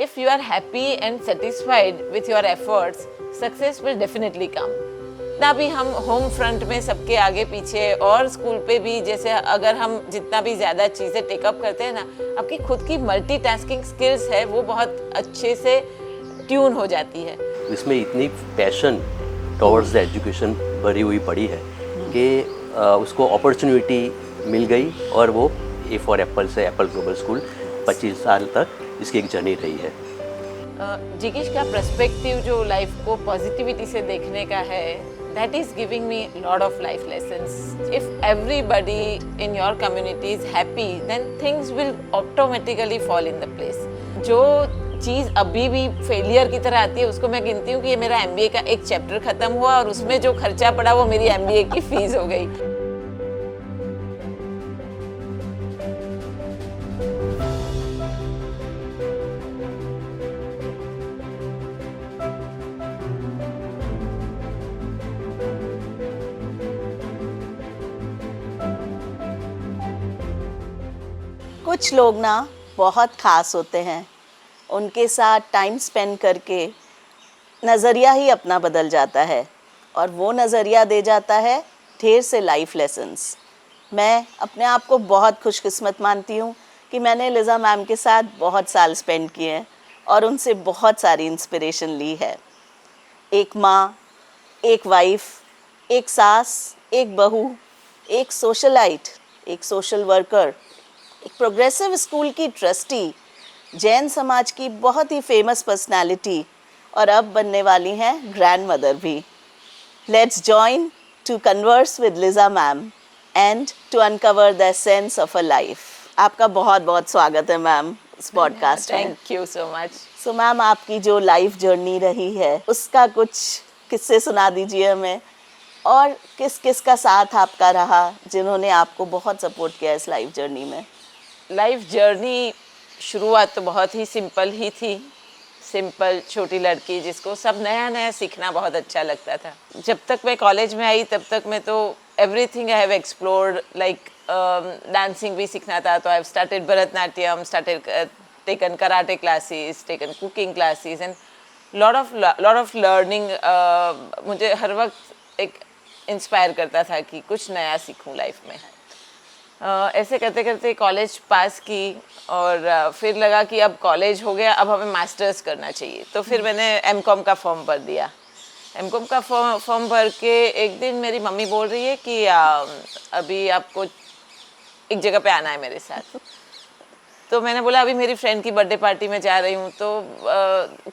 if you are happy and satisfied with your efforts, success will definitely come. जितना भी हम home front में सबके आगे पीछे और स्कूल पे भी, जैसे अगर हम जितना भी ज़्यादा चीज़ें टेकअप करते हैं ना, आपकी खुद की मल्टीटास्किंग स्किल्स है वो बहुत अच्छे से ट्यून हो जाती है। इसमें इतनी पैशन टॉवर्ड्स द एजुकेशन भरी हुई पड़ी है कि उसको अपॉर्चुनिटी मिल गई और वो ए फॉर एप्पल से एप्पल ग्लोबल स्कूल 25 साल तक इसकी एक जर्नी रही है। जिगीश का पर्सपेक्टिव जो लाइफ को पॉजिटिविटी से देखने का है, that is giving me a lot of life lessons. If everybody in your community is happy, then things will automatically fall in the place. जो चीज़ अभी भी फेलियर की तरह आती है उसको मैं गिनती हूँ कि ये मेरा MBA का एक चैप्टर ख़त्म हुआ और उसमें जो खर्चा पड़ा वो मेरी MBA की फीस हो गई। कुछ लोग ना बहुत ख़ास होते हैं, उनके साथ टाइम स्पेंड करके नज़रिया ही अपना बदल जाता है और वो नज़रिया दे जाता है ढेर से लाइफ लेसन्स। मैं अपने आप को बहुत खुशकिस्मत मानती हूँ कि मैंने लिज़ा मैम के साथ बहुत साल स्पेंड किए हैं और उनसे बहुत सारी इंस्पिरेशन ली है। एक माँ, एक वाइफ, एक सास, एक बहू, एक सोशलाइट, एक सोशल वर्कर, एक प्रोग्रेसिव स्कूल की ट्रस्टी, जैन समाज की बहुत ही फेमस पर्सनालिटी और अब बनने वाली हैं ग्रैंड मदर भी। Let's join to converse with Liza ma'am and to uncover the essence of a life. आपका बहुत बहुत स्वागत है मैम इस पॉडकास्ट में। Thank you so much. So ma'am, आपकी जो लाइफ जर्नी रही है उसका कुछ किस्से सुना दीजिए हमें, और किस किस का साथ आपका रहा जिन्होंने आपको बहुत सपोर्ट किया इस लाइफ जर्नी में। लाइफ जर्नी शुरुआत तो बहुत ही सिंपल ही थी। सिंपल छोटी लड़की जिसको सब नया नया सीखना बहुत अच्छा लगता था। जब तक मैं कॉलेज में आई तब तक मैं तो everything I have explored, like dancing भी सीखना था तो I have started Bharatanatyam, started taken karate classes, taken cooking classes and lot of learning. मुझे हर वक्त एक इंस्पायर करता था कि कुछ नया सीखूं लाइफ में। ऐसे करते करते कॉलेज पास की और फिर लगा कि अब कॉलेज हो गया, अब हमें मास्टर्स करना चाहिए। तो फिर मैंने एमकॉम का फॉर्म भर दिया। एमकॉम का फॉर्म भर के एक दिन मेरी मम्मी बोल रही है कि अभी आपको एक जगह पे आना है मेरे साथ। तो मैंने बोला अभी मेरी फ्रेंड की बर्थडे पार्टी में जा रही हूँ, तो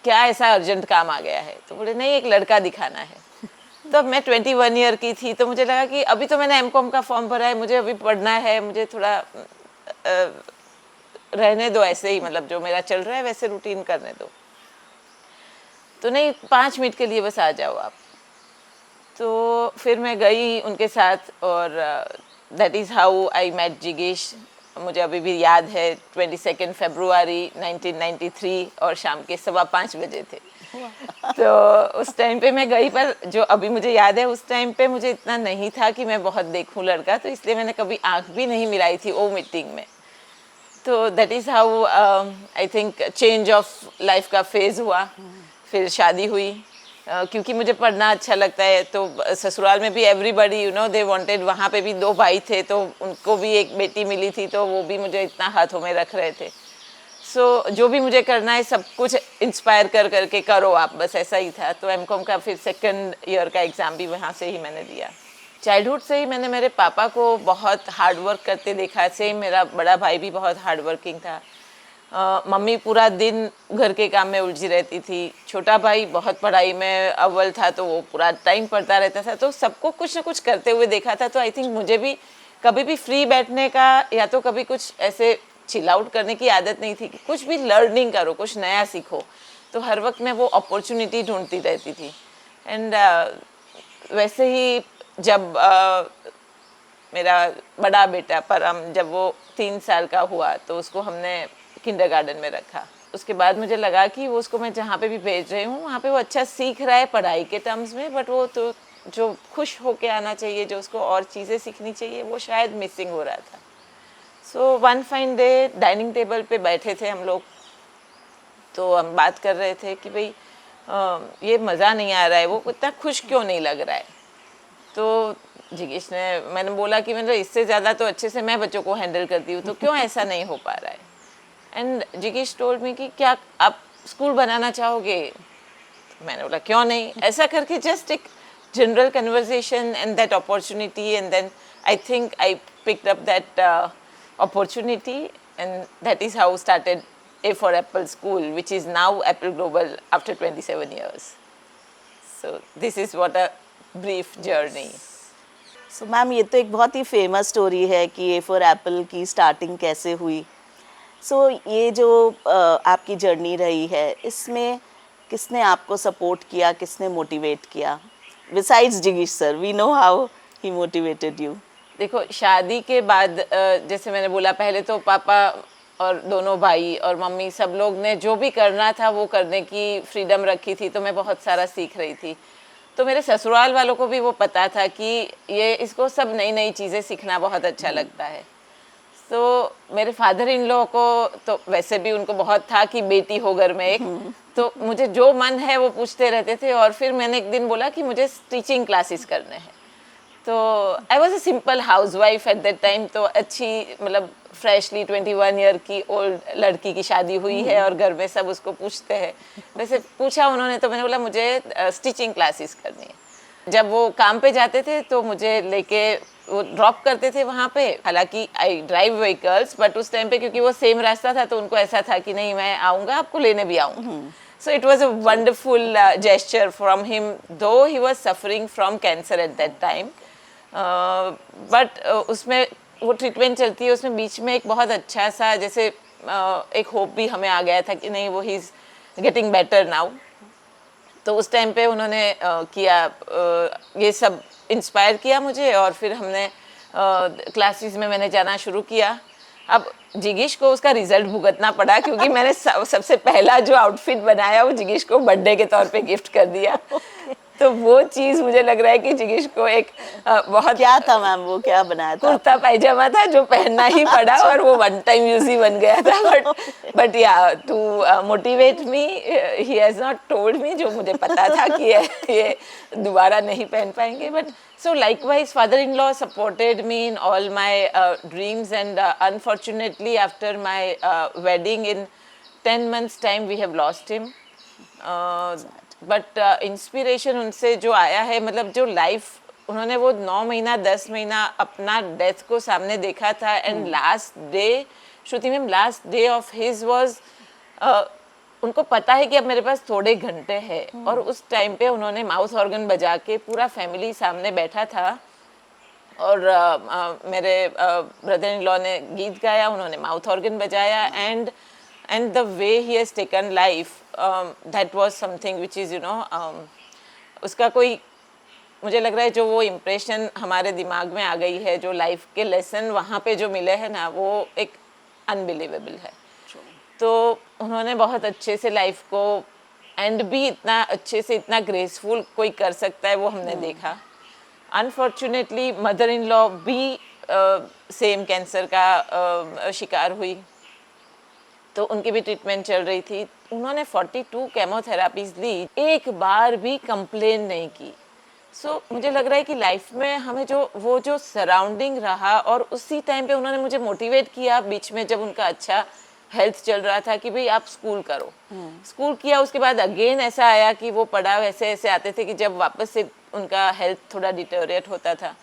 क्या ऐसा अर्जेंट काम आ गया है? तो बोले नहीं, एक लड़का दिखाना है। तब मैं 21 ईयर की थी, तो मुझे लगा कि अभी तो मैंने एमकॉम का फॉर्म भरा है, मुझे अभी पढ़ना है, मुझे थोड़ा रहने दो ऐसे ही, मतलब जो मेरा चल रहा है वैसे रूटीन करने दो। तो नहीं, 5 मिनट के लिए बस आ जाओ आप। तो फिर मैं गई उनके साथ और that is how I met जिगीश। मुझे अभी भी याद है 22 फरवरी 1993 और शाम के 5:15 बजे थे। तो उस टाइम पे मैं गई, पर जो अभी मुझे याद है उस टाइम पे मुझे इतना नहीं था कि मैं बहुत देखूं लड़का, तो इसलिए मैंने कभी आंख भी नहीं मिलाई थी वो मीटिंग में। तो that is how I think change of life का फेज़ हुआ। फिर शादी हुई, क्योंकि मुझे पढ़ना अच्छा लगता है। तो ससुराल में भी everybody you know they wanted, वहाँ पे भी 2 भाई थे तो उनको भी एक बेटी मिली थी, तो वो भी मुझे इतना हाथों में रख रहे थे। सो जो भी मुझे करना है सब कुछ इंस्पायर कर करके करो आप, बस ऐसा ही था। तो एमकॉम का फिर 2nd ईयर का एग्ज़ाम भी वहाँ से ही मैंने दिया। चाइल्डहुड से ही मैंने मेरे पापा को बहुत हार्ड वर्क करते देखा। सेम मेरा बड़ा भाई भी बहुत हार्ड वर्किंग था। मम्मी पूरा दिन घर के काम में उलझी रहती थी। छोटा भाई बहुत पढ़ाई में अव्वल था, तो वो पूरा टाइम पढ़ता रहता था। तो सबको कुछ ना कुछ करते हुए देखा था। तो आई थिंक मुझे भी कभी भी फ्री बैठने का या तो कभी कुछ ऐसे चिल आउट करने की आदत नहीं थी कि कुछ भी लर्निंग करो, कुछ नया सीखो। तो हर वक्त मैं वो अपॉर्चुनिटी ढूंढती रहती थी। एंड वैसे ही जब मेरा बड़ा बेटा परम, जब वो 3 साल का हुआ तो उसको हमने किंडरगार्टन में रखा। उसके बाद मुझे लगा कि वो उसको मैं जहाँ पे भी भेज रही हूँ वहाँ पे वो अच्छा सीख रहा है पढ़ाई के टर्म्स में, बट वो तो जो खुश होके आना चाहिए, जो उसको और चीज़ें सीखनी चाहिए, वो शायद मिसिंग हो रहा था। So one fine day dining table पे बैठे थे हम लोग, तो हम बात कर रहे थे कि भाई ये मज़ा नहीं आ रहा है, वो इतना खुश क्यों नहीं लग रहा है। तो जिगीश ने, मैंने बोला कि मतलब इससे ज़्यादा तो अच्छे से मैं बच्चों को हैंडल करती हूँ, तो क्यों ऐसा नहीं हो पा रहा है। एंड जिगीश टोल्ड मी कि क्या आप स्कूल बनाना चाहोगे। तो मैंने बोला क्यों नहीं, ऐसा करके जस्ट एक general conversation and that opportunity, and then I think I picked up that opportunity, and that is how started A for Apple School, which is now Apple Global after 27 years. So this is what a brief journey. So ma'am ये तो एक बहुत ही famous story है कि ए for Apple की starting कैसे हुई। सो ये जो आपकी जर्नी रही है, इसमें किसने आपको सपोर्ट किया, किसने मोटिवेट किया? बिसाइड्स जिगीश sir, we know how he motivated you. देखो, शादी के बाद जैसे मैंने बोला, पहले तो पापा और दोनों भाई और मम्मी सब लोग ने जो भी करना था वो करने की फ्रीडम रखी थी, तो मैं बहुत सारा सीख रही थी। तो मेरे ससुराल वालों को भी वो पता था कि ये इसको सब नई नई चीज़ें सीखना बहुत अच्छा लगता है। तो मेरे फादर इन लॉ को तो वैसे भी उनको बहुत था कि बेटी हो घर में एक, तो मुझे जो मन है वो पूछते रहते थे। और फिर मैंने एक दिन बोला कि मुझे टीचिंग क्लासेस करने हैं। तो I was a simple house wife eight that time, तो अच्छी मतलब फ्रेशली 21 ईयर की ओल्ड लड़की की शादी हुई है और घर में सब उसको पूछते हैं। वैसे पूछा उन्होंने, तो मैंने बोला मुझे स्टिचिंग क्लासेस करनी है। जब वो काम पे जाते थे तो मुझे लेके वो ड्रॉप करते थे वहाँ पे। हालांकि आई ड्राइव व्हीकल्स, बट उस टाइम पे क्योंकि वो सेम रास्ता था तो उनको ऐसा था कि नहीं, मैं आऊँगा, आपको लेने भी आऊँगा। So it was a wonderful gesture from him, though he was suffering from cancer at that time. But उसमें वो ट्रीटमेंट चलती है, उसमें बीच में एक बहुत अच्छा सा जैसे एक होप भी हमें आ गया था कि नहीं, वो he is getting better now. तो उस टाइम पे उन्होंने किया, ये सब इंस्पायर किया मुझे। और फिर हमने क्लासेस में मैंने जाना शुरू किया। अब जिगीश को उसका रिजल्ट भुगतना पड़ा, क्योंकि मैंने सबसे पहला जो आउटफिट बनाया वो जिगीश को बर्थडे के तौर पे गिफ्ट कर दिया। तो वो चीज़ मुझे लग रहा है कि जिगीश को एक बहुत, क्या था मैम, वो क्या बनाया था? कुर्ता पायजामा था जो पहनना ही पड़ा, और वो वन टाइम यूज ही बन गया था। But yeah to motivate me, he has not told me, जो मुझे पता था कि ये दोबारा नहीं पहन पाएंगे। But so likewise father-in-law supported me in all my dreams, and unfortunately after my wedding in 10 months time we have lost him. But inspiration उनसे जो आया है, मतलब जो लाइफ उन्होंने वो 9 महीना 10 महीना अपना डेथ को सामने देखा था। And last day, Shruti ma'am, last day of his was, उनको पता है कि अब मेरे पास थोड़े घंटे हैं, और उस टाइम पे उन्होंने माउथ ऑर्गन बजा के पूरा फैमिली सामने बैठा था, और मेरे ब्रदर इन लॉ ने गीत गाया, उन्होंने माउथ ऑर्गन बजाया, and the way he has taken life, that was something which is उसका कोई, मुझे लग रहा है जो वो इम्प्रेशन हमारे दिमाग में आ गई है, जो लाइफ के लेसन वहाँ पे जो मिले हैं ना, वो एक अनबिलीवेबल है। तो उन्होंने बहुत अच्छे से लाइफ को एंड भी इतना अच्छे से, इतना ग्रेसफुल कोई कर सकता है वो हमने देखा। अनफॉर्चुनेटली मदर इन लॉ भी सेम कैंसर का शिकार हुई, तो उनकी भी ट्रीटमेंट चल रही थी। उन्होंने 42 केमोथेरापीज ली, एक बार भी कंप्लेन नहीं की। सो मुझे लग रहा है कि लाइफ में हमें जो सराउंडिंग रहा, और उसी टाइम पे उन्होंने मुझे मोटिवेट किया बीच में, जब उनका अच्छा हेल्थ चल रहा था, कि भाई आप स्कूल करो। स्कूल किया, उसके बाद अगेन ऐसा आया कि वो पढ़ा, वैसे ऐसे आते थे कि जब वापस से उनका हेल्थ थोड़ा डिटेरियोरेट होता था,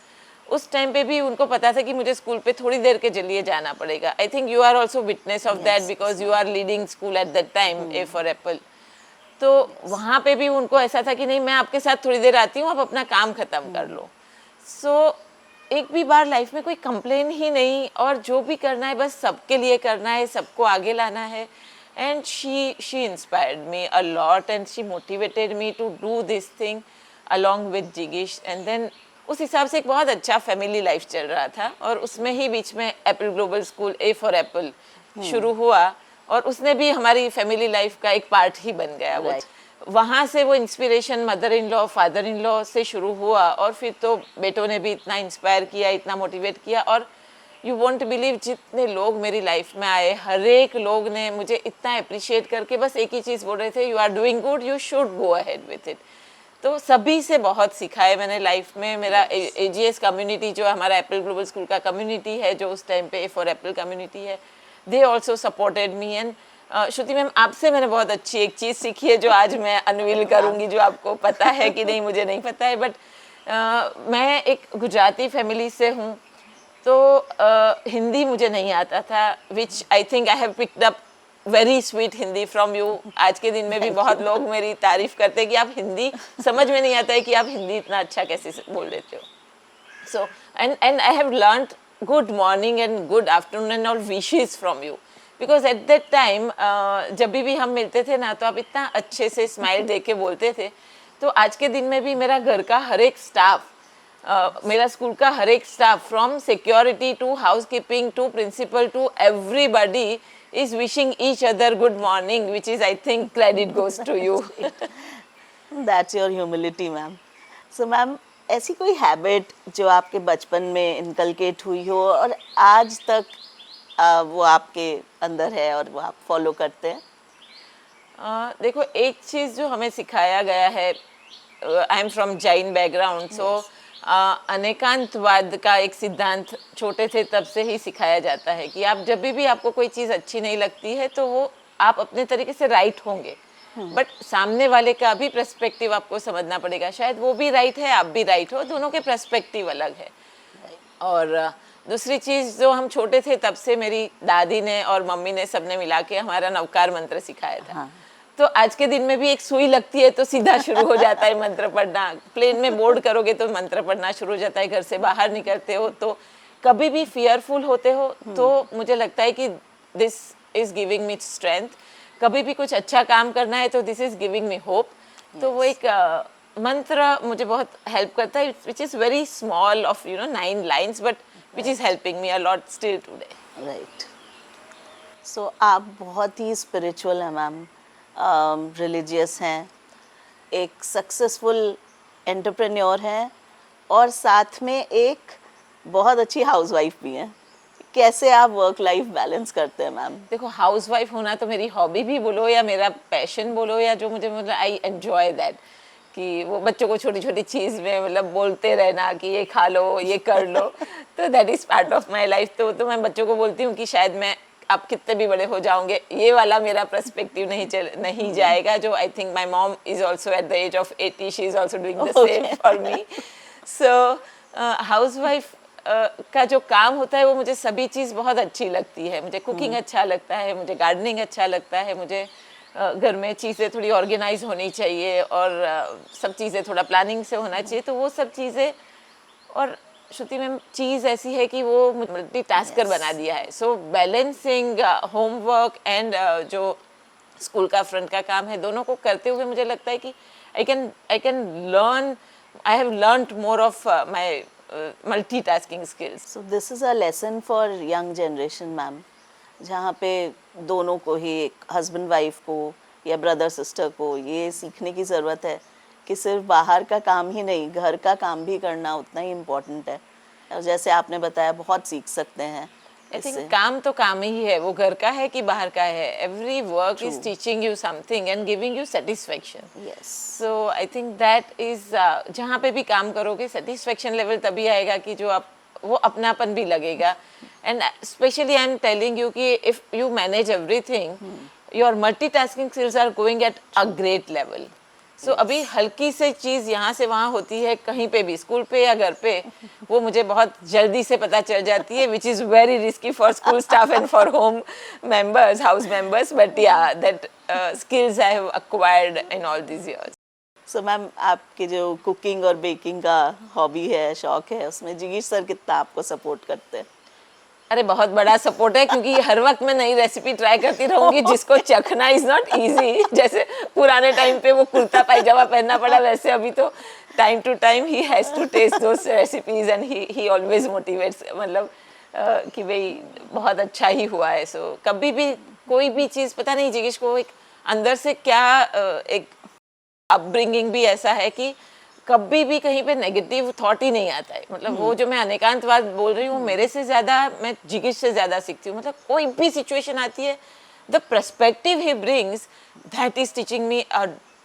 उस टाइम पे भी उनको पता था कि मुझे स्कूल पे थोड़ी देर के लिए जाना पड़ेगा। I think you are also witness of that, because you are leading school at that time, a for apple. तो वहाँ पे भी उनको ऐसा था कि नहीं, मैं आपके साथ थोड़ी देर आती हूँ, आप अपना काम ख़त्म कर लो। सो एक भी बार लाइफ में कोई कंप्लेन ही नहीं, और जो भी करना है बस सबके लिए करना है, सबको आगे लाना है। And she inspired me a lot, and she motivated me to do this thing along with जिगीश। एंड देन उस हिसाब से एक बहुत अच्छा फैमिली लाइफ चल रहा था, और उसमें ही बीच में Apple global school, A for Apple शुरू हुआ, और उसने भी हमारी फैमिली लाइफ का एक पार्ट ही बन गया। वो वहाँ से वो inspiration mother in law, father in law से शुरू हुआ, और फिर तो बेटों ने भी इतना इंस्पायर किया, इतना मोटिवेट किया। और यू वॉन्ट बिलीव जितने लोग मेरी लाइफ में आए, हर एक लोग ने मुझे इतना अप्रिशिएट करके बस एक ही चीज़ बोल रहे थे, you are doing good, you should go ahead with it. तो सभी से बहुत सीखा है मैंने लाइफ में। मेरा AGS कम्युनिटी जो हमारा एप्पल ग्लोबल स्कूल का कम्युनिटी है, जो उस टाइम पे फॉर एप्पल कम्युनिटी है, they also supported me. And Shruti ma'am, आपसे मैंने बहुत अच्छी एक चीज़ सीखी है जो आज मैं अनवील करूँगी, जो आपको पता है कि नहीं मुझे नहीं पता है, बट मैं एक गुजराती फैमिली से हूँ, तो हिंदी मुझे नहीं आता था, which I think I have picked up very sweet Hindi from you. आज के दिन में भी बहुत लोग मेरी तारीफ करते हैं कि आप हिंदी, समझ में नहीं आता है कि आप हिंदी इतना अच्छा कैसे बोल देते हो। So and I have learned good morning and good afternoon and all wishes from you, because at that time जब भी हम मिलते थे ना, तो आप इतना अच्छे से स्माइल दे के बोलते थे। तो आज के दिन में भी मेरा घर का हर एक स्टाफ, मेरा स्कूल का हर एक staff, from security to housekeeping to principal to everybody is wishing each other good morning, which is I think credit goes to you. That's your humility, ma'am. So, ma'am, ऐसी कोई habit जो आपके बचपन में inculcate हुई हो और आज तक वो आपके अंदर है और वो आप फॉलो करते हैं? देखो, एक चीज़ जो हमें सिखाया गया है, I am from Jain background, so अनेकांतवाद का एक सिद्धांत छोटे थे तब से ही सिखाया जाता है कि आप जब भी आपको कोई चीज़ अच्छी नहीं लगती है तो वो आप अपने तरीके से राइट होंगे, बट सामने वाले का भी पर्सपेक्टिव आपको समझना पड़ेगा। शायद वो भी राइट है, आप भी राइट हो, दोनों के पर्सपेक्टिव अलग है। और दूसरी चीज़ जो हम छोटे थे तब से मेरी दादी ने और मम्मी ने सबने मिला के हमारा नवकार मंत्र सिखाया था। हाँ। तो आज के दिन में भी एक सुई लगती है तो सीधा शुरू हो जाता है मंत्र पढ़ना। प्लेन में बोर्ड करोगे तो मंत्र पढ़ना शुरू हो जाता है। घर से बाहर निकलते हो तो कभी भी फियरफुल होते हो तो मुझे लगता है कि this is giving me strength. कभी भी कुछ अच्छा काम करना है तो this is giving me hope. तो वो एक मंत्र मुझे बहुत हेल्प करता है, which is very small of 9 lines, but which is helping me a lot still today. Right. So आप बहुत ही स्पिरिचुअल हैं मैम, रिलीजियस हैं, एक सक्सेसफुल एंटरप्रेन्योर हैं और साथ में एक बहुत अच्छी हाउसवाइफ भी हैं। कैसे आप वर्क लाइफ बैलेंस करते हैं मैम? देखो, हाउसवाइफ होना तो मेरी हॉबी भी बोलो या मेरा पैशन बोलो या जो मुझे मतलब आई एंजॉय दैट, कि वो बच्चों को छोटी छोटी चीज़ में मतलब बोलते रहना कि ये खा लो, ये कर लो, तो that is part of my life. तो मैं बच्चों को बोलती हूँ कि शायद मैं आप कितने भी बड़े हो जाओगे, ये वाला मेरा पर्सपेक्टिव नहीं जाएगा, जो I think my mom is also at the age of 80, she is also doing the same for me. So housewife का जो काम होता है वो मुझे सभी चीज़ बहुत अच्छी लगती है। मुझे कुकिंग अच्छा लगता है, मुझे गार्डनिंग अच्छा लगता है, मुझे घर में चीज़ें थोड़ी ऑर्गेनाइज होनी चाहिए और सब चीज़ें थोड़ा प्लानिंग से होना चाहिए। तो वो सब चीज़ें, और श्रुति मैम चीज़ ऐसी है कि वो मल्टीटास्कर बना दिया है। सो बैलेंसिंग होमवर्क एंड जो स्कूल का फ्रंट का काम है, दोनों को करते हुए मुझे लगता है कि I can learn, I have learned more of my multitasking skills. So this is a lesson for young generation ma'am, जहाँ पे दोनों को ही, एक हस्बैंड वाइफ को या ब्रदर सिस्टर को ये सीखने की ज़रूरत है कि सिर्फ बाहर का काम ही नहीं, घर का काम भी करना उतना ही इम्पोर्टेंट है। और जैसे आपने बताया, बहुत सीख सकते हैं। आई थिंक काम तो काम ही है, वो घर का है कि बाहर का है, every work is teaching you something and giving you satisfaction. Yes. So I think that is, जहाँ पे भी काम करोगे सेटिस्फेक्शन लेवल तभी आएगा कि जो आप, वो अपनापन भी लगेगा। And specially I am telling you कि if you manage everything, your multitasking skills are going at a great level. So अभी हल्की से चीज़ यहाँ से वहाँ होती है, कहीं पे भी, स्कूल पे या घर पे, वो मुझे बहुत जल्दी से पता चल जाती है, which is very risky for school staff and for home members, house members, but yeah that skills I have acquired in all this years. So ma'am, आपके जो कुकिंग और बेकिंग का हॉबी है, शौक है, उसमें जिगीश सर कितना आपको सपोर्ट करते हैं? अरे बहुत बड़ा सपोर्ट है, क्योंकि हर वक्त मैं नई रेसिपी ट्राई करती रहूँगी जिसको चखना इज़ नॉट इजी। जैसे पुराने टाइम पे वो कुर्ता पायजामा पहनना पड़ा, वैसे अभी तो time to time he has to taste those recipes and he always motivates, मतलब कि भाई बहुत अच्छा ही हुआ है। सो कभी भी कोई भी चीज़, पता नहीं जिगीश को एक अंदर से क्या, एक अपब्रिंगिंग भी ऐसा है कि कभी भी कहीं पे नेगेटिव थॉट ही नहीं आता है। मतलब वो जो मैं अनेकांतवाद बोल रही हूँ, मेरे से ज़्यादा मैं जिगिश से ज़्यादा सीखती हूँ। मतलब कोई भी सिचुएशन आती है, the perspective he brings, that is teaching me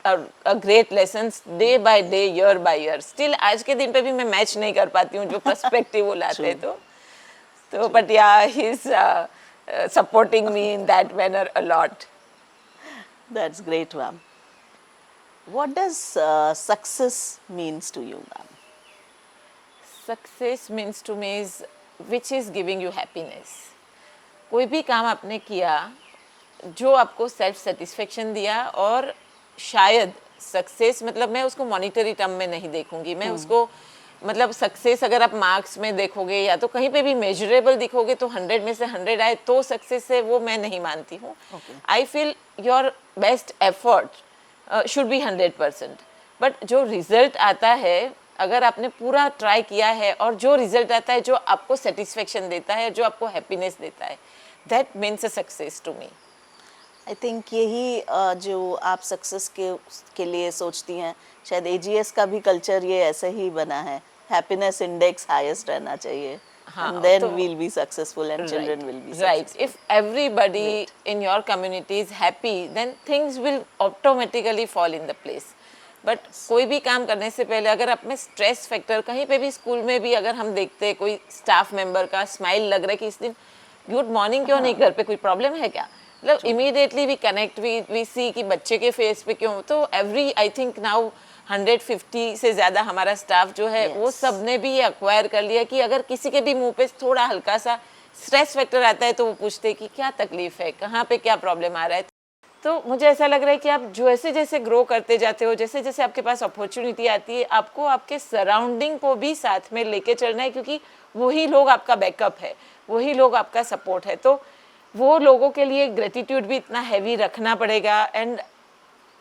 a great lessons day by day, year by year. Still आज के दिन पे भी मैं मैच नहीं कर पाती हूँ जो पर्सपेक्टिव वो लाते हैं। तो but yeah, he's supporting me in that manner a lot. That's great, ma'am. What does success means to you, ma'am? Success means to me is which is giving you happiness. कोई भी काम आपने किया जो आपको सेल्फ सेटिस्फेक्शन दिया, और शायद सक्सेस मतलब मैं उसको मॉनिटरी टर्म में नहीं देखूंगी, मैं उसको मतलब सक्सेस अगर आप मार्क्स में देखोगे या तो कहीं पे भी मेजरेबल दिखोगे तो 100 में से 100 आए तो सक्सेस है, वो मैं नहीं मानती हूँ। I feel your best effort should be 100%, but जो रिजल्ट आता है, अगर आपने पूरा ट्राई किया है और जो रिजल्ट आता है जो आपको सेटिस्फेक्शन देता है, जो आपको हैप्पीनेस देता है, that means a success to me. I think यही जो आप सक्सेस के लिए सोचती हैं, शायद एजीएस का भी कल्चर ये ऐसे ही बना है, हैप्पीनेस इंडेक्स हाईएस्ट रहना चाहिए, and then we'll be successful and children will be right. successful. If everybody in your community is happy, then things will automatically fall in the place. But कोई भी काम करने से पहले अगर आप में स्ट्रेस फैक्टर, कहीं पे भी स्कूल में भी अगर हम देखते हैं कोई स्टाफ मेंबर का स्माइल लग रहा है कि इस दिन गुड मॉर्निंग क्यों नहीं, घर पे कोई प्रॉब्लम है क्या, मतलब इमीडिएटली वी कनेक्ट, वी सी कि बच्चे के फेस पे क्यों। तो एवरी आई थिंक नाउ 150 से ज़्यादा हमारा स्टाफ जो है वो सब ने भी ये एक्वायर कर लिया कि अगर किसी के भी मुंह पे थोड़ा हल्का सा स्ट्रेस फैक्टर आता है तो वो पूछते कि क्या तकलीफ है, कहाँ पे क्या प्रॉब्लम आ रहा है। तो मुझे ऐसा लग रहा है कि आप जैसे जैसे ग्रो करते जाते हो, जैसे जैसे आपके पास अपॉर्चुनिटी आती है, आपको आपके सराउंडिंग को भी साथ में लेके चलना है, क्योंकि वही लोग आपका बैकअप है, वही लोग आपका सपोर्ट है। तो वो लोगों के लिए ग्रेटिट्यूड भी इतना हैवी रखना पड़ेगा। And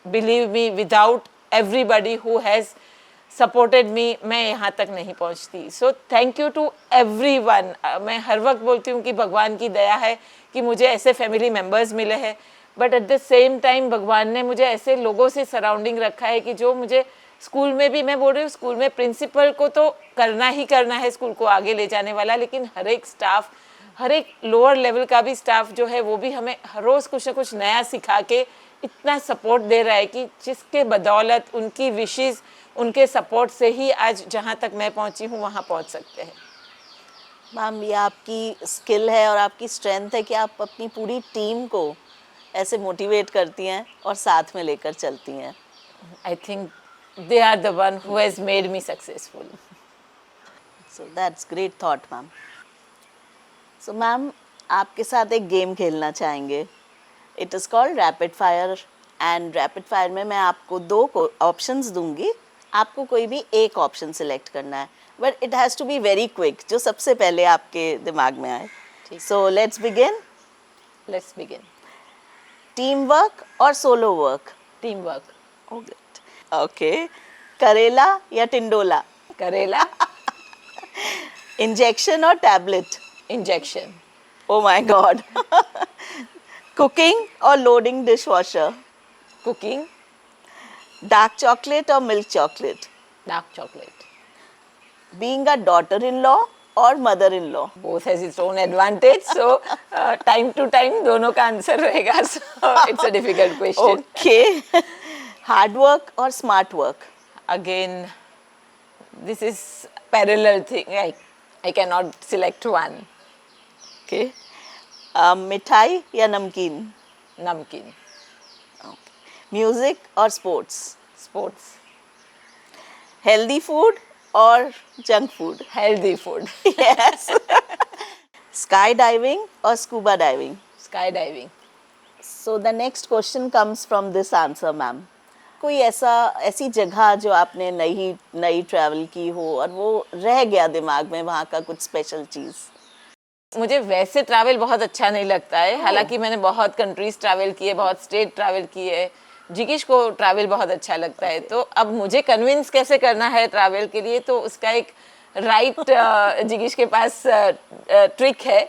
believe me, without everybody who has supported me, मैं यहाँ तक नहीं पहुँचती। So thank you to everyone. मैं हर वक्त बोलती हूँ कि भगवान की दया है कि मुझे ऐसे फैमिली मेम्बर्स मिले हैं, but at the same time भगवान ने मुझे ऐसे लोगों से सराउंडिंग रखा है कि जो मुझे स्कूल में भी, मैं बोल रही हूँ स्कूल में प्रिंसिपल को तो करना ही करना है स्कूल को आगे ले जाने वाला, लेकिन हर एक स्टाफ, हर एक लोअर लेवल का भी स्टाफ जो है वो भी हमें हर रोज़ कुछ ना कुछ नया सिखा के इतना सपोर्ट दे रहा है कि जिसके बदौलत उनकी विशेज़, उनके सपोर्ट से ही आज जहाँ तक मैं पहुँची हूँ वहाँ पहुँच सकते हैं। मैम, ये आपकी स्किल है और आपकी स्ट्रेंथ है कि आप अपनी पूरी टीम को ऐसे मोटिवेट करती हैं और साथ में लेकर चलती हैं। I think they are the one who has made me successful. So that's great thought ma'am. So ma'am, आपके साथ एक गेम खेलना चाहेंगे। It is called rapid fire, and rapid fire में मैं आपको 2 ऑप्शंस दूंगी, आपको कोई भी एक ऑप्शन सिलेक्ट करना है, but it has to be very quick, जो सबसे पहले आपके दिमाग में आए। So let's begin. Let's begin. Team work और solo work? Team work. Okay. करेला या टिंडोला? करेला। इंजेक्शन और tablet? Injection. Oh my God. Cooking और loading dishwasher? Cooking. Dark chocolate और milk chocolate? Dark chocolate. Being a daughter in law और mother in law? Both has its own advantage, so time to time दोनों का answer रहेगा। So it's a difficult question. Okay. Hard work और smart work? Again this is parallel thing, I can not select one. Okay. मिठाई या नमकीन? नमकीन। Music और sports? Sports. Healthy food और junk food? Healthy food. Yes. Sky diving और scuba diving? Sky diving. So the next question comes from this answer ma'am. कोई ऐसी जगह जो आपने नई ट्रैवल की हो और वो रह गया दिमाग में, वहाँ का कुछ स्पेशल चीज़? मुझे वैसे ट्रैवल बहुत अच्छा नहीं लगता है, हालांकि मैंने बहुत कंट्रीज ट्रैवल किए, बहुत स्टेट ट्रैवल किए। जिगिश को ट्रैवल बहुत अच्छा लगता है, तो अब मुझे कन्विंस कैसे करना है ट्रैवल के लिए, तो उसका एक राइट जिगिश के पास ट्रिक है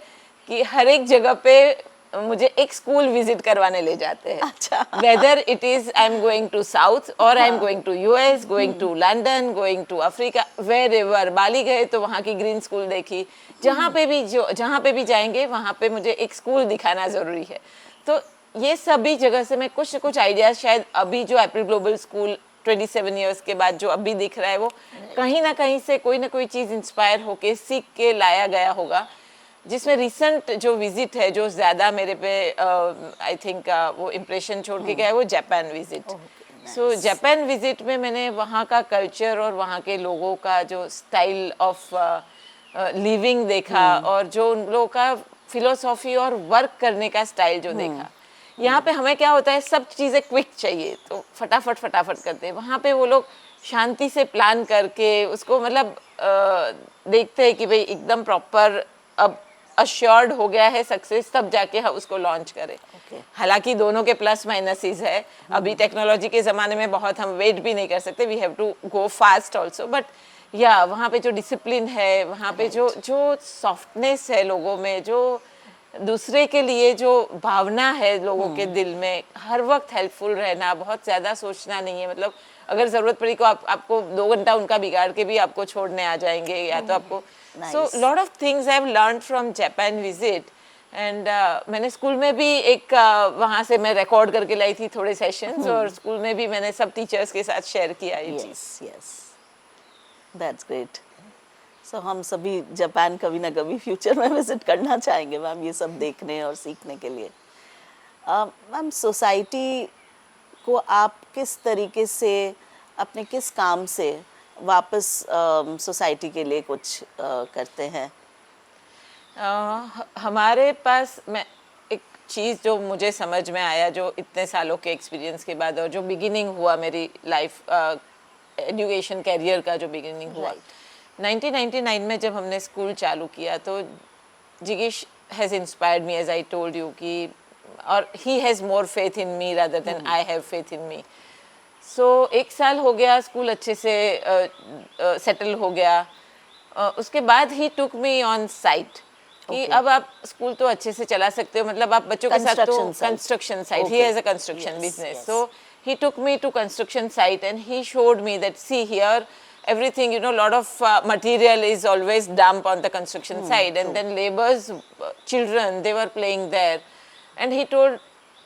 कि हर एक जगह पे मुझे एक स्कूल विजिट करवाने ले जाते हैं. अच्छा. Whether it is I am going to south और I am going to US, going to London, going to Africa, wherever. Bali गए तो वहाँ की ग्रीन स्कूल देखी. जहाँ पे भी जाएंगे वहाँ पे मुझे एक स्कूल दिखाना ज़रूरी है. तो ये सभी जगह से मैं कुछ न कुछ आइडियाज, शायद अभी जो एप्रिल ग्लोबल स्कूल 27 इयर्स के बाद जो अभी दिख रहा है, वो कहीं ना कहीं से कोई ना कोई चीज़ इंस्पायर होके सीख के लाया गया होगा. जिसमें रिसेंट जो विजिट है जो ज़्यादा मेरे पे आई थिंक वो इम्प्रेशन छोड़ के गया है, वो Japan visit. So Japan visit में मैंने वहाँ का कल्चर और वहाँ के लोगों का जो स्टाइल ऑफ लिविंग देखा और जो उन लोगों का फिलोसॉफी और वर्क करने का स्टाइल जो देखा. यहाँ पे हमें क्या होता है, सब चीज़ें क्विक चाहिए तो फटाफट करते हैं. वहाँ पे वो लोग शांति से प्लान करके उसको मतलब देखते हैं कि भाई एकदम प्रॉपर अब अश्योर्ड हो गया है सक्सेस, तब जाके हम उसको लॉन्च करें. हालांकि दोनों के प्लस माइनसेस है. अभी टेक्नोलॉजी के ज़माने में बहुत हम वेट भी नहीं कर सकते, we have to go fast also. But yeah वहाँ पे जो डिसिप्लिन है, वहाँ पे जो सॉफ्टनेस है लोगों में, जो दूसरे के लिए जो भावना है लोगों के दिल में, हर वक्त हेल्पफुल रहना, बहुत ज़्यादा सोचना नहीं है. मतलब अगर ज़रूरत पड़ी को आपको 2 घंटा उनका बिगाड़ के भी आपको छोड़ने आ जाएंगे या तो आपको. So lot of things I have learned from Japan visit. And मैंने स्कूल में भी एक वहाँ से मैं रिकॉर्ड करके लाई थी थोड़े सेशंस, और स्कूल में भी मैंने सब टीचर्स के साथ शेयर किया ये चीज़. Yes, that's great. सो हम सभी जापान कभी ना कभी फ्यूचर में विजिट करना चाहेंगे मैम, ये सब देखने और सीखने के लिए. मैम, सोसाइटी को आप किस तरीके से अपने किस काम से वापस सोसाइटी के लिए कुछ करते हैं? हमारे पास मैं एक चीज़ जो मुझे समझ में आया जो इतने सालों के एक्सपीरियंस के बाद, और जो बिगिनिंग हुआ मेरी लाइफ एजुकेशन कैरियर का जो बिगिनिंग हुआ 1999 में जब हमने स्कूल चालू किया, तो जिगेश has inspired me as I told you कि, और he has more faith in me rather than I have faith in me. So 1 साल हो गया, स्कूल अच्छे से सेटल हो गया. उसके बाद ही टुक मी ऑन साइट कि अब आप स्कूल तो अच्छे से चला सकते हो, मतलब आप बच्चों के साथ तो construction site, he has a construction business. So he took me to construction site and he showed me that, see here, everything, you know, lot of material is always dumped on the construction site, and then laborers, children, they were playing there. And he told,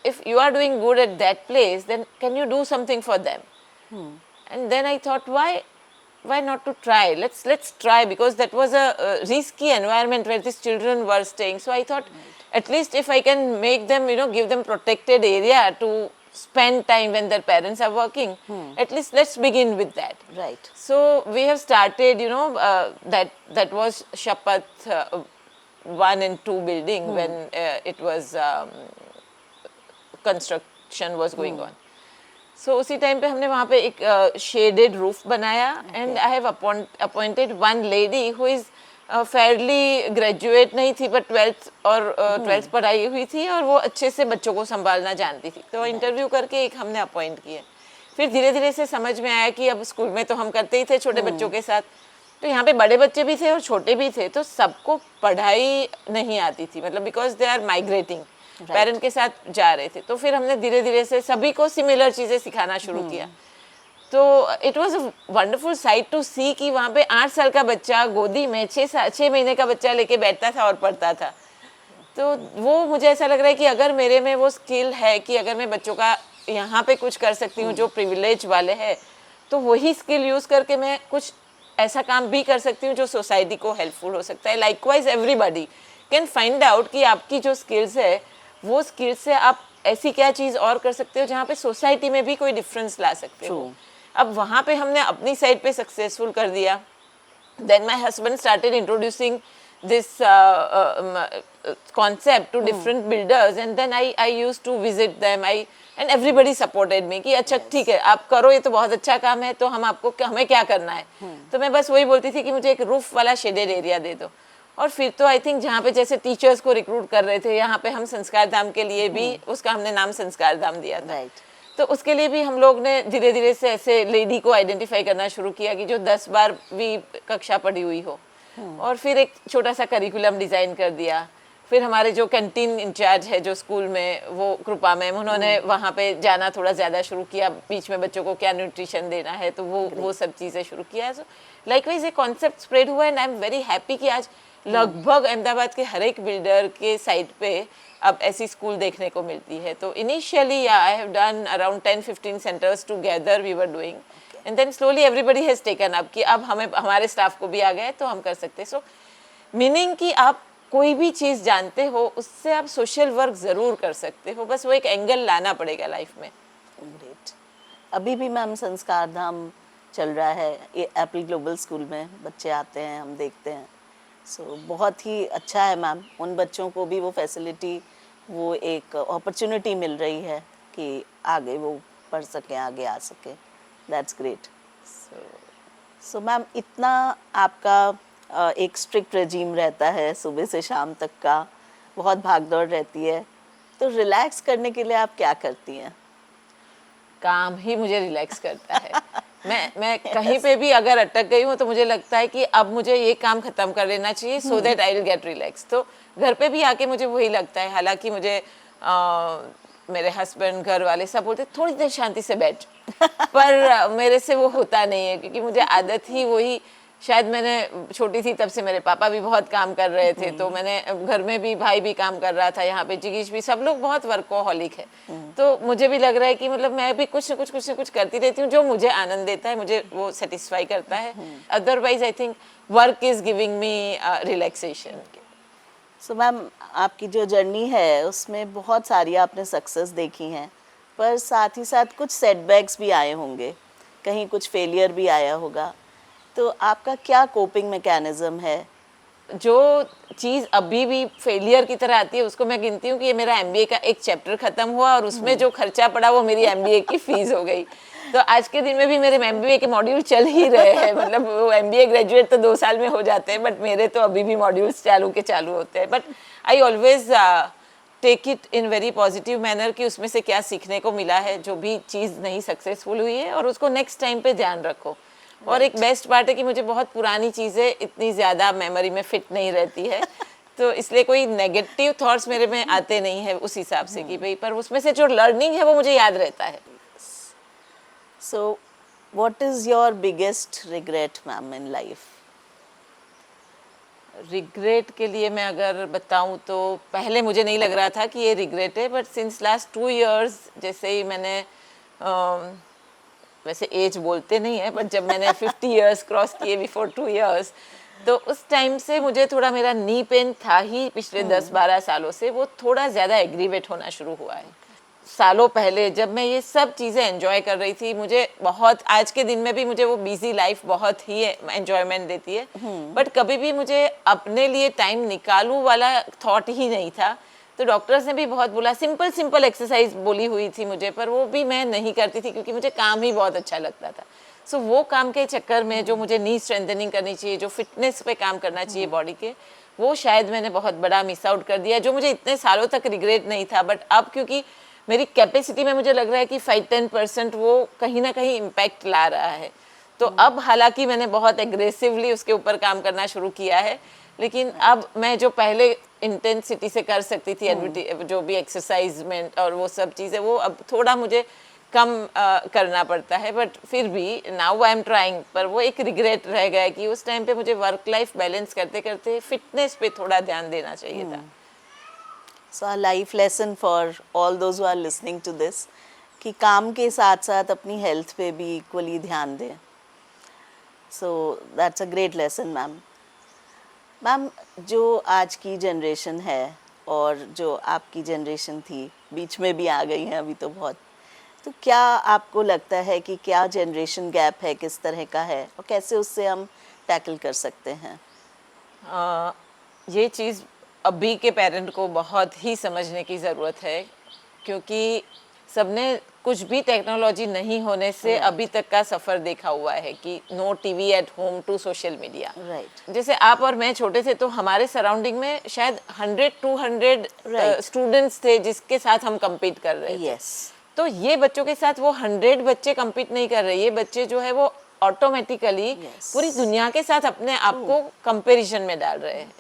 if you are doing good at that place, then can you do something for them? And then I thought, why not to try? Let's try, because that was a risky environment where these children were staying. So I thought, at least if I can make them, you know, give them protected area to spend time when their parents are working, at least let's begin with that. Right. So we have started, you know, that was Shapath 1 and 2 building when it was construction was going on. So उसी time पे हमने वहाँ पे एक shaded roof बनाया, and I have appointed one lady who is Fairlie graduate नहीं थी, but 12th पढ़ाई हुई थी, और वो अच्छे से बच्चों को संभालना जानती थी. तो इंटरव्यू करके एक हमने अपॉइंट किया. फिर धीरे धीरे से समझ में आया कि अब स्कूल में तो हम करते ही थे छोटे बच्चों के साथ, तो यहाँ पे बड़े बच्चे भी थे और छोटे भी थे, तो सबको पढ़ाई नहीं आती थी, मतलब because they are migrating, parent के साथ जा रहे थे. तो फिर हमने धीरे धीरे से सभी को सिमिलर चीज़ें सिखाना शुरू किया. तो it was a wonderful sight to see कि वहाँ पे 8 साल का बच्चा गोदी में 6 महीने का बच्चा लेके बैठता था और पढ़ता था. तो वो मुझे ऐसा लग रहा है कि अगर मेरे में वो स्किल है कि अगर मैं बच्चों का यहाँ पे कुछ कर सकती हूँ जो प्रिविलेज वाले हैं, तो वही स्किल यूज़ करके मैं कुछ ऐसा काम भी कर सकती हूँ जो सोसाइटी को हेल्पफुल हो सकता है. Likewise everybody can find out कि आपकी जो स्किल्स है वो स्किल्स से आप ऐसी क्या चीज़ और कर सकते हो जहाँ पे सोसाइटी में भी कोई डिफरेंस ला सकते हो. अब वहाँ पे हमने अपनी साइड पे सक्सेसफुल कर दिया. Then my husband started introducing this concept to different builders, and then I used to visit them. And everybody supported me कि अच्छा ठीक है आप करो, ये तो बहुत अच्छा काम है, तो हमें क्या करना है. तो मैं बस वही बोलती थी कि मुझे एक रूफ वाला शेडेड एरिया दे दो. और फिर तो आई थिंक जहाँ पे जैसे टीचर्स को रिक्रूट कर रहे थे, यहाँ पे हम संस्कार धाम के लिए भी उसका हमने नाम संस्कार धाम दिया था. तो उसके लिए भी हम लोग ने धीरे धीरे से ऐसे लेडी को आइडेंटिफाई करना शुरू किया कि जो 10-12वीं कक्षा पढ़ी हुई हो, और फिर एक छोटा सा करिकुलम डिज़ाइन कर दिया. फिर हमारे जो कैंटीन इंचार्ज है जो स्कूल में, वो कृपा मैम, उन्होंने वहाँ पे जाना थोड़ा ज़्यादा शुरू किया, बीच में बच्चों को क्या न्यूट्रिशन देना है, तो वो सब चीज़ें शुरू किया। सो लाइकवाइज ये कॉन्सेप्ट स्प्रेड हुआ and I am very happy कि आज लगभग अहमदाबाद के हर एक बिल्डर के साइट पे अब ऐसी स्कूल देखने को मिलती है। तो initially I have done around 10-15 centres together we were doing, and then slowly everybody has taken up कि अब हमें हमारे स्टाफ को भी आ गया है तो हम कर सकते हैं। सो मीनिंग कि आप कोई भी चीज़ जानते हो उससे आप सोशल वर्क ज़रूर कर सकते हो, बस वो एक एंगल लाना पड़ेगा लाइफ में। ग्रेट। अभी भी मैम संस्कार धाम चल रहा है, ये एप्पल ग्लोबल स्कूल में बच्चे आते हैं, हम देखते हैं। सो बहुत ही अच्छा है मैम, उन बच्चों को भी वो फैसिलिटी, वो एक अपॉर्चुनिटी मिल रही है कि आगे वो पढ़ सकें, आगे आ सकें। That's great. सो मैम, इतना आपका एक स्ट्रिक्ट रेजीम रहता है, सुबह से शाम तक का बहुत भागदौड़ रहती है, तो रिलैक्स करने के लिए आप क्या करती हैं? काम ही मुझे रिलैक्स करता है। मैं कहीं पे भी अगर अटक गई हूँ तो मुझे लगता है कि अब मुझे ये काम खत्म कर लेना चाहिए so that I will get relax. तो घर पे भी आके मुझे वही लगता है, हालांकि मुझे मेरे हस्बैंड, घर वाले सब बोलते थोड़ी देर शांति से बैठ पर मेरे से वो होता नहीं है, क्योंकि मुझे आदत ही वही, शायद मैंने छोटी थी तब से मेरे पापा भी बहुत काम कर रहे थे, तो मैंने घर में भी, भाई भी काम कर रहा था, यहाँ पे जिगीश भी, सब लोग बहुत वर्कोहॉलिक है। तो मुझे भी लग रहा है कि मतलब मैं भी कुछ न कुछ करती रहती हूँ जो मुझे आनंद देता है, मुझे वो सेटिस्फाई करता है। Otherwise I think work is giving me relaxation. So ma'am, आपकी जो जर्नी है उसमें बहुत सारी आपने सक्सेस देखी हैं, पर साथ ही साथ कुछ सेटबैक्स भी आए होंगे, कहीं कुछ फेलियर भी आया होगा, तो आपका क्या कोपिंग मैकेनिज्म है? जो चीज़ अभी भी फेलियर की तरह आती है उसको मैं गिनती हूँ कि ये मेरा एमबीए का एक चैप्टर खत्म हुआ और उसमें जो खर्चा पड़ा वो मेरी एमबीए की फीस हो गई। तो आज के दिन में भी मेरे एमबीए के मॉड्यूल चल ही रहे हैं, मतलब वो एमबीए ग्रेजुएट तो 2 साल में हो जाते हैं, बट मेरे तो अभी भी मॉड्यूल्स चालू के चालू होते हैं। But I always take it in very positive manner कि उसमें से क्या सीखने को मिला है, जो भी चीज़ नहीं सक्सेसफुल हुई है, और उसको नेक्स्ट टाइम पे ध्यान रखो। और एक बेस्ट पार्ट है कि मुझे बहुत पुरानी चीज़ें इतनी ज़्यादा मेमोरी में फिट नहीं रहती है, तो इसलिए कोई नेगेटिव थॉट्स मेरे में आते नहीं है उस हिसाब से कि भाई, पर उसमें से जो लर्निंग है वो मुझे याद रहता है। So what is your biggest regret ma'am in life? Regret के लिए मैं अगर बताऊं तो पहले मुझे नहीं लग रहा था कि ये रिग्रेट है, बट सिंस लास्ट 2 years जैसे ही मैंने वैसे एज बोलते नहीं है, बट जब मैंने 50 years क्रॉस किए बिफोर 2 years, तो उस टाइम से मुझे थोड़ा, मेरा नी पेन था ही पिछले 10-12 सालों से, वो थोड़ा ज़्यादा एग्रीवेट होना शुरू हुआ है। सालों पहले जब मैं ये सब चीज़ें एंजॉय कर रही थी, मुझे बहुत, आज के दिन में भी मुझे वो बिजी लाइफ बहुत ही एंजॉयमेंट देती है, बट कभी भी मुझे अपने लिए टाइम निकालूं वाला थॉट ही नहीं था। तो डॉक्टर्स ने भी बहुत बोला, सिंपल एक्सरसाइज बोली हुई थी मुझे, पर वो भी मैं नहीं करती थी क्योंकि मुझे काम ही बहुत अच्छा लगता था। सो वो काम के चक्कर में जो मुझे नी स्ट्रेंथनिंग करनी चाहिए, जो फिटनेस पे काम करना चाहिए बॉडी के, वो शायद मैंने बहुत बड़ा मिस आउट कर दिया, जो मुझे इतने सालों तक रिग्रेट नहीं था। बट अब क्योंकि मेरी कैपेसिटी में मुझे लग रहा है कि 5-10% वो कहीं ना कहीं इम्पैक्ट ला रहा है, तो अब हालांकि मैंने बहुत एग्रेसिवली उसके ऊपर काम करना शुरू किया है, लेकिन अब मैं जो पहले इंटेंसिटी से कर सकती थी जो भी एक्सरसाइजमेंट और वो सब चीज़ें, वो अब थोड़ा मुझे कम करना पड़ता है। बट फिर भी नाउ आई एम ट्राइंग, पर वो एक रिग्रेट रह गया कि उस टाइम पे मुझे वर्क लाइफ बैलेंस करते करते फिटनेस पे थोड़ा ध्यान देना चाहिए था। So a life lesson for all those who are listening to this, कि काम के साथ साथ अपनी हेल्थ पे भी इक्वली ध्यान दें। So that's a great lesson ma'am. Ma'am, जो आज की जनरेशन है और जो आपकी जनरेशन थी, बीच में भी आ गई हैं अभी तो बहुत, तो क्या आपको लगता है कि क्या जनरेशन गैप है, किस तरह का है, और कैसे उससे हम टैकल कर सकते हैं? ये चीज़ अभी के पेरेंट को बहुत ही समझने की ज़रूरत है, क्योंकि सबने कुछ भी टेक्नोलॉजी नहीं होने से अभी तक का सफ़र देखा हुआ है कि no TV at home to social media. Right. जैसे आप और मैं छोटे थे तो हमारे सराउंडिंग में शायद 100-200 स्टूडेंट्स थे जिसके साथ हम compete कर रहे थे। यस। तो ये बच्चों के साथ वो 100 बच्चे compete नहीं कर रहे, ये बच्चे जो है वो ऑटोमेटिकली पूरी दुनिया के साथ अपने आप को कंपेरिजन में डाल रहे हैं।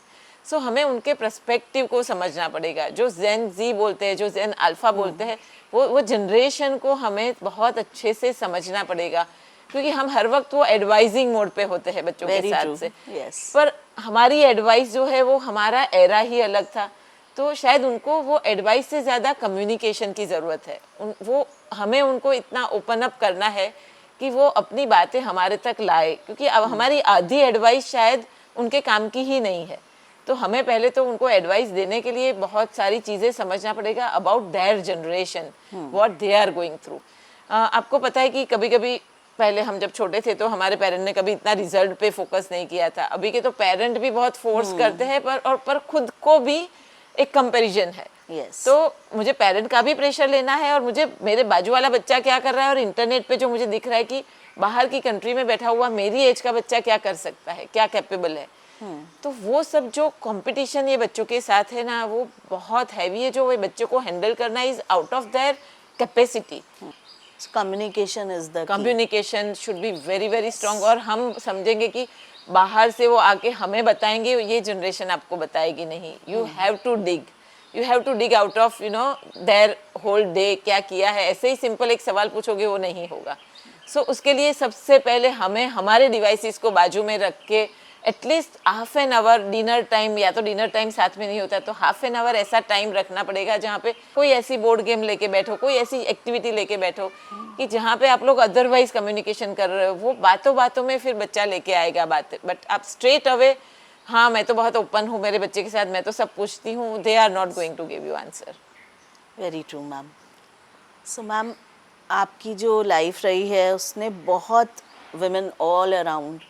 सो हमें उनके पर्सपेक्टिव को समझना पड़ेगा। जो जेन जी बोलते हैं, जो जेन अल्फा बोलते हैं, वो जनरेशन को हमें बहुत अच्छे से समझना पड़ेगा, क्योंकि हम हर वक्त वो एडवाइजिंग मोड पे होते हैं बच्चों के Very साथ true. से। Yes. पर हमारी एडवाइस जो है वो हमारा एरा ही अलग था, तो शायद उनको वो एडवाइस से ज़्यादा कम्युनिकेशन की ज़रूरत है। वो हमें उनको इतना ओपन अप करना है कि वो अपनी बातें हमारे तक लाए, क्योंकि अब हमारी आधी एडवाइस शायद उनके काम की ही नहीं है। तो हमें पहले तो उनको एडवाइस देने के लिए बहुत सारी चीज़ें समझना पड़ेगा about their generation, what they are going through. आपको पता है कि कभी कभी पहले हम जब छोटे थे तो हमारे पेरेंट ने कभी इतना रिजल्ट पे फोकस नहीं किया था। अभी के तो पेरेंट भी बहुत फोर्स करते हैं, पर खुद को भी एक कंपैरिजन है। Yes. तो मुझे पेरेंट का भी प्रेशर लेना है, और मुझे मेरे बाजू वाला बच्चा क्या कर रहा है, और इंटरनेट पे जो मुझे दिख रहा है कि बाहर की कंट्री में बैठा हुआ मेरी एज का बच्चा क्या कर सकता है, क्या कैपेबल है। तो वो सब जो कंपटीशन ये बच्चों के साथ है ना, वो बहुत हैवी है, जो वो बच्चों को हैंडल करना is out of their capacity. So communication is the key. Communication should be very very strong. और हम समझेंगे कि बाहर से वो आके हमें बताएंगे, ये जनरेशन आपको बताएगी नहीं। You have to dig out of their whole day, क्या किया है। ऐसे ही सिंपल एक सवाल पूछोगे वो नहीं होगा। सो उसके लिए सबसे पहले हमें हमारे डिवाइसेस को बाजू में रख के at least half an hour dinner time, या तो डिनर टाइम साथ में नहीं होता तो हाफ एन आवर ऐसा टाइम रखना पड़ेगा जहाँ पे कोई ऐसी बोर्ड गेम लेके बैठो, कोई ऐसी एक्टिविटी लेके बैठो कि जहाँ पे आप लोग अदरवाइज कम्युनिकेशन कर रहे हो। वो बातों बातों में फिर बच्चा लेके आएगा बातें, बट आप स्ट्रेट अवे हाँ मैं तो बहुत ओपन हूँ मेरे बच्चे के साथ, मैं तो सब पूछती हूँ, they are not going to give you answer. Very true ma'am. So ma'am, आपकी जो लाइफ रही है उसने बहुत वुमेन ऑल अराउंड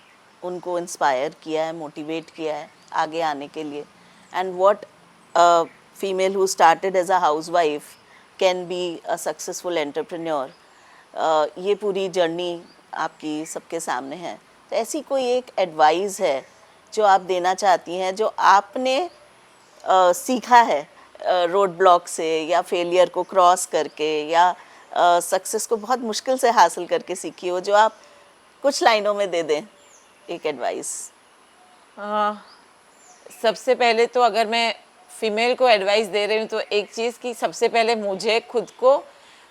उनको इंस्पायर किया है, मोटिवेट किया है आगे आने के लिए। And what female who started as a housewife can be a successful entrepreneur, ये पूरी जर्नी आपकी सबके सामने है। तो ऐसी कोई एक एडवाइस है जो आप देना चाहती हैं, जो आपने सीखा है रोड ब्लॉक से, या फेलियर को क्रॉस करके, या सक्सेस को बहुत मुश्किल से हासिल करके सीखी हो, जो आप कुछ लाइनों में दे दें एक एडवाइस? सबसे पहले तो अगर मैं फीमेल को एडवाइस दे रही हूँ तो एक चीज़ कि सबसे पहले मुझे खुद को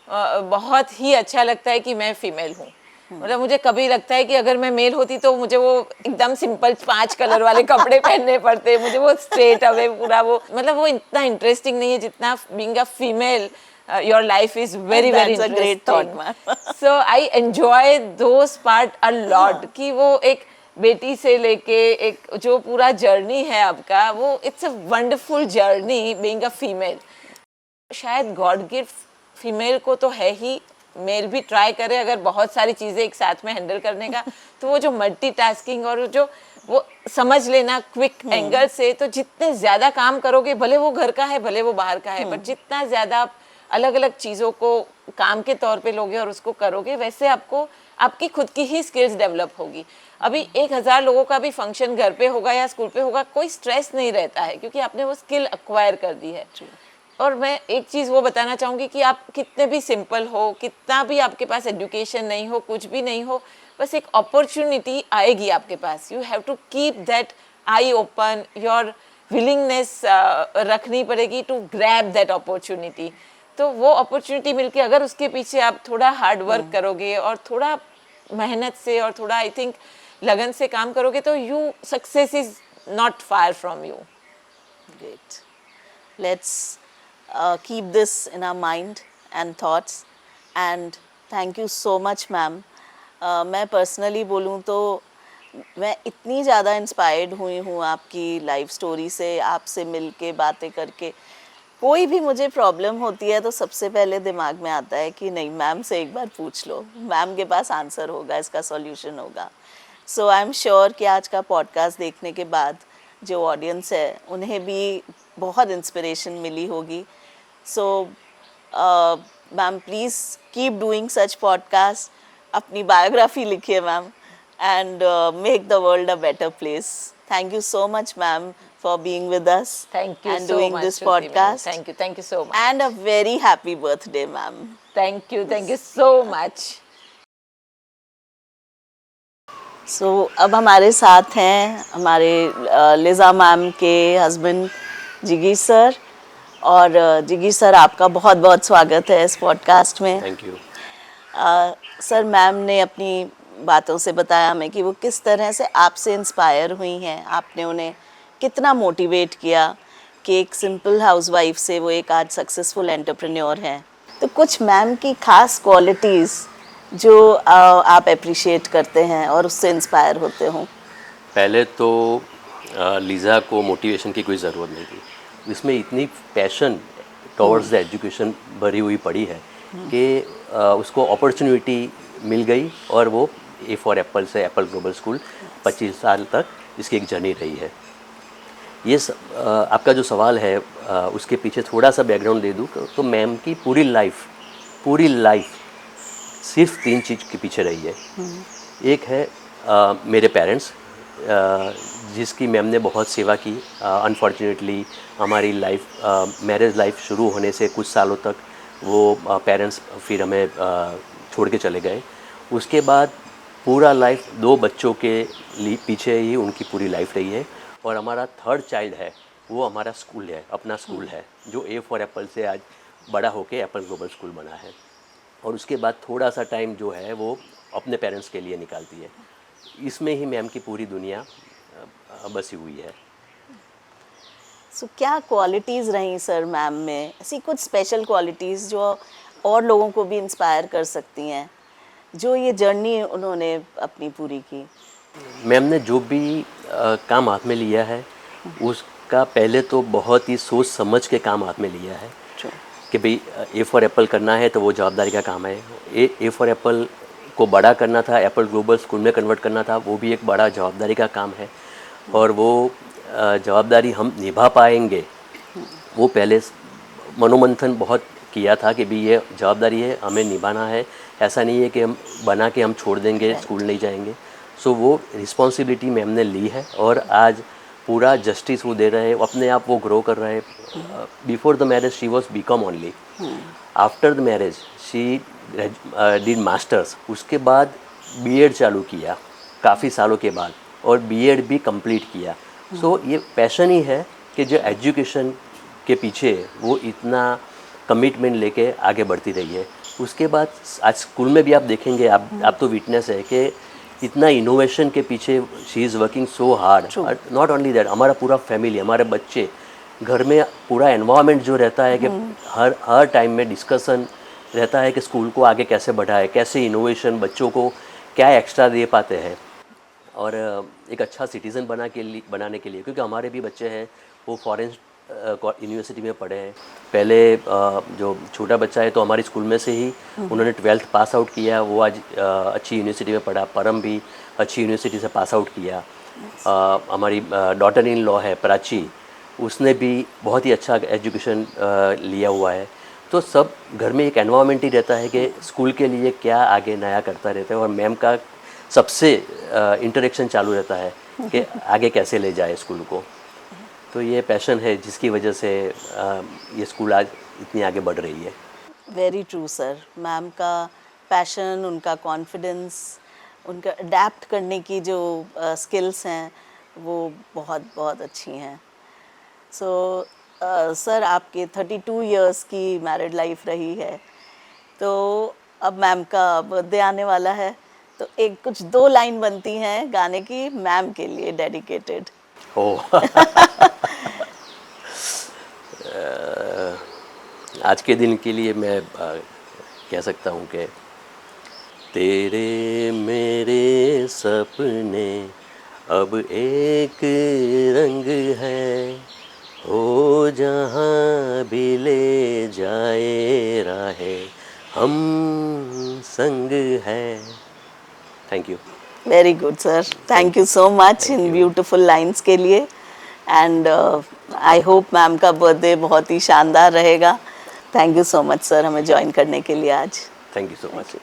बहुत ही अच्छा लगता है कि मैं फीमेल हूँ। मतलब मुझे कभी लगता है कि अगर मैं मेल होती तो मुझे वो एकदम सिंपल 5 कलर वाले कपड़े पहनने पड़ते, मुझे वो स्ट्रेट अवे पूरा वो, मतलब वो इतना इंटरेस्टिंग नहीं है जितना being a female your life is very very That's a great thought, interesting. So I enjoy those part a lot कि वो एक बेटी से लेके एक जो पूरा जर्नी है आपका, वो it's a wonderful journey being a female. शायद गॉड गिफ्ट फीमेल को तो है ही, मेल भी ट्राई करे अगर बहुत सारी चीज़ें एक साथ में हैंडल करने का, तो वो जो मल्टीटास्किंग और जो वो समझ लेना क्विक एंगल से, तो जितने ज़्यादा काम करोगे, भले वो घर का है भले वो बाहर का है, पर जितना ज़्यादा आप अलग अलग चीज़ों को काम के तौर पे लोगे और उसको करोगे, वैसे आपको आपकी खुद की ही स्किल्स डेवलप होगी। अभी 1000 लोगों का भी फंक्शन घर पे होगा या स्कूल पे होगा, कोई स्ट्रेस नहीं रहता है, क्योंकि आपने वो स्किल एक्वायर कर दी है। और मैं एक चीज़ वो बताना चाहूँगी कि आप कितने भी सिंपल हो, कितना भी आपके पास एजुकेशन नहीं हो, कुछ भी नहीं हो, बस एक अपॉर्चुनिटी आएगी आपके पास। You have to keep that eye open, your willingness रखनी पड़ेगी टू ग्रैब दैट अपॉर्चुनिटी। तो वो अपॉर्चुनिटी मिलके अगर उसके पीछे आप थोड़ा हार्ड वर्क करोगे और थोड़ा मेहनत से और थोड़ा आई थिंक लगन से काम करोगे, तो you success is not far from you. Great. Let's keep this in our mind and thoughts. And thank you so much, ma'am. मैं पर्सनली बोलूँ तो मैं इतनी ज़्यादा इंस्पायर्ड हुई हूँ आपकी लाइफ स्टोरी से, आपसे मिल के बातें करके। कोई भी मुझे प्रॉब्लम होती है तो सबसे पहले दिमाग में आता है कि नहीं, मैम से एक बार पूछ लो, मैम के पास आंसर होगा, इसका सॉल्यूशन होगा। सो आई एम श्योर कि आज का पॉडकास्ट देखने के बाद जो ऑडियंस है उन्हें भी बहुत इंस्पिरेशन मिली होगी। So ma'am, please keep doing such podcast, अपनी बायोग्राफी लिखिए ma'am, and make the world a better place. Thank you so much, ma'am, for being with us. Thank you and so doing much, this Shruti, ma'am. podcast. Thank you so much. And a very happy birthday, ma'am. Thank you so much. सो अब हमारे साथ हैं हमारे Liza ma'am के husband जिगी sir. और जिगी sir, आपका बहुत बहुत स्वागत है इस पॉडकास्ट में। Thank you. सर, मैम ने अपनी बातों से बताया हमें कि वो किस तरह से आपसे इंस्पायर हुई हैं, आपने उन्हें कितना मोटिवेट किया कि एक सिंपल हाउसवाइफ से वो एक आज सक्सेसफुल एंटरप्रेन्योर हैं। तो कुछ मैम की खास क्वालिटीज़ जो आप अप्रिशिएट करते हैं और उससे इंस्पायर होते हो। पहले तो लीज़ा को मोटिवेशन की कोई ज़रूरत नहीं थी। इसमें इतनी पैशन टॉवर्ड्स द एजुकेशन भरी हुई पड़ी है कि उसको अपॉर्चुनिटी मिल गई और वो ए फॉर एप्पल से एप्पल ग्लोबल स्कूल 25 साल तक इसकी एक जर्नी रही है। ये आपका जो सवाल है उसके पीछे थोड़ा सा बैकग्राउंड दे दूँ तो मैम की पूरी लाइफ सिर्फ 3 चीज़ के पीछे रही है। एक है मेरे पेरेंट्स, जिसकी मैम ने बहुत सेवा की। अनफॉर्चुनेटली हमारी मैरिज लाइफ शुरू होने से कुछ सालों तक वो पेरेंट्स फिर हमें छोड़ के चले गए। उसके बाद पूरा लाइफ 2 बच्चों के पीछे ही उनकी पूरी लाइफ रही है। और हमारा 3rd चाइल्ड है, वो हमारा स्कूल है, अपना स्कूल है, जो ए फॉर एप्पल से आज बड़ा होके एप्पल ग्लोबल स्कूल बना है। और उसके बाद थोड़ा सा टाइम जो है वो अपने पेरेंट्स के लिए निकालती है। इसमें ही मैम की पूरी दुनिया बसी हुई है। सो क्या क्वालिटीज़ रहीं सर मैम में, ऐसी कुछ स्पेशल क्वालिटीज़ जो और लोगों को भी इंस्पायर कर सकती हैं, जो ये जर्नी उन्होंने अपनी पूरी की। मैम ने जो भी काम हाथ में लिया है उसका पहले तो बहुत ही सोच समझ के काम हाथ में लिया है कि भाई ए फॉर एप्पल करना है तो वो जवाबदारी का काम है। ए फॉर एप्पल को बड़ा करना था, एप्पल ग्लोबल स्कूल में कन्वर्ट करना था, वो भी एक बड़ा जवाबदारी का काम है। और वो जवाबदारी हम निभा पाएंगे, वो पहले मनोमंथन बहुत किया था कि भाई ये जवाबदारी है, हमें निभाना है। ऐसा नहीं है कि हम बना के हम छोड़ देंगे, स्कूल नहीं जाएंगे। सो वो रिस्पॉन्सिबिलिटी मैम ने ली है और आज पूरा जस्टिस वो दे रहे हैं, अपने आप वो ग्रो कर रहे हैं। Before the marriage she was BCom only, after the marriage she did masters. उसके बाद बीएड चालू किया काफ़ी सालों के बाद, और बीएड भी कंप्लीट किया। सो ये पैशन ही है कि जो एजुकेशन के पीछे वो इतना कमिटमेंट लेके आगे बढ़ती रही है। उसके बाद आज स्कूल में भी आप देखेंगे, आप तो विटनेस है कि इतना इनोवेशन के पीछे she is working so hard. Not only that, हमारा पूरा फैमिली, हमारे बच्चे, घर में पूरा एनवायरनमेंट जो रहता है कि हर टाइम में डिस्कशन रहता है कि स्कूल को आगे कैसे बढ़ाए, कैसे इनोवेशन, बच्चों को क्या एक्स्ट्रा दे पाते हैं और एक अच्छा सिटीज़न बनाने के लिए, क्योंकि हमारे भी बच्चे हैं वो फॉरेन यूनिवर्सिटी में पढ़े हैं। पहले जो छोटा बच्चा है तो हमारे स्कूल में से ही उन्होंने 12th पास आउट किया, वो आज अच्छी यूनिवर्सिटी में पढ़ा। परम भी अच्छी यूनिवर्सिटी से पास आउट किया। हमारी डॉटर इन लॉ है प्राची, उसने भी बहुत ही अच्छा एजुकेशन लिया हुआ है। तो सब घर में एक एनवायरनमेंट ही रहता है कि स्कूल के लिए क्या आगे नया करता रहता है, और मैम का सबसे इंटरेक्शन चालू रहता है कि आगे कैसे ले जाए स्कूल को। तो ये पैशन है जिसकी वजह से ये स्कूल आज इतनी आगे बढ़ रही है। वेरी ट्रू सर, मैम का पैशन, उनका कॉन्फिडेंस, उनका अडेप्ट करने की जो स्किल्स हैं वो बहुत बहुत अच्छी हैं। सो सर, आपके 32 इयर्स की मैरिड लाइफ रही है, तो अब मैम का बर्थडे आने वाला है, तो एक कुछ 2 लाइन बनती हैं गाने की मैम के लिए डेडिकेटेड। आज के दिन के लिए मैं कह सकता हूँ कि तेरे मेरे सपने अब एक रंग है, हो जहाँ भी ले जाए राहे हम संग है। Thank you. Very good sir, thank you so much in beautiful lines के लिए। एंड आई होप मैम का बर्थडे बहुत ही शानदार रहेगा। Thank you so much sir हमें ज्वाइन करने के लिए आज। Thank you so much.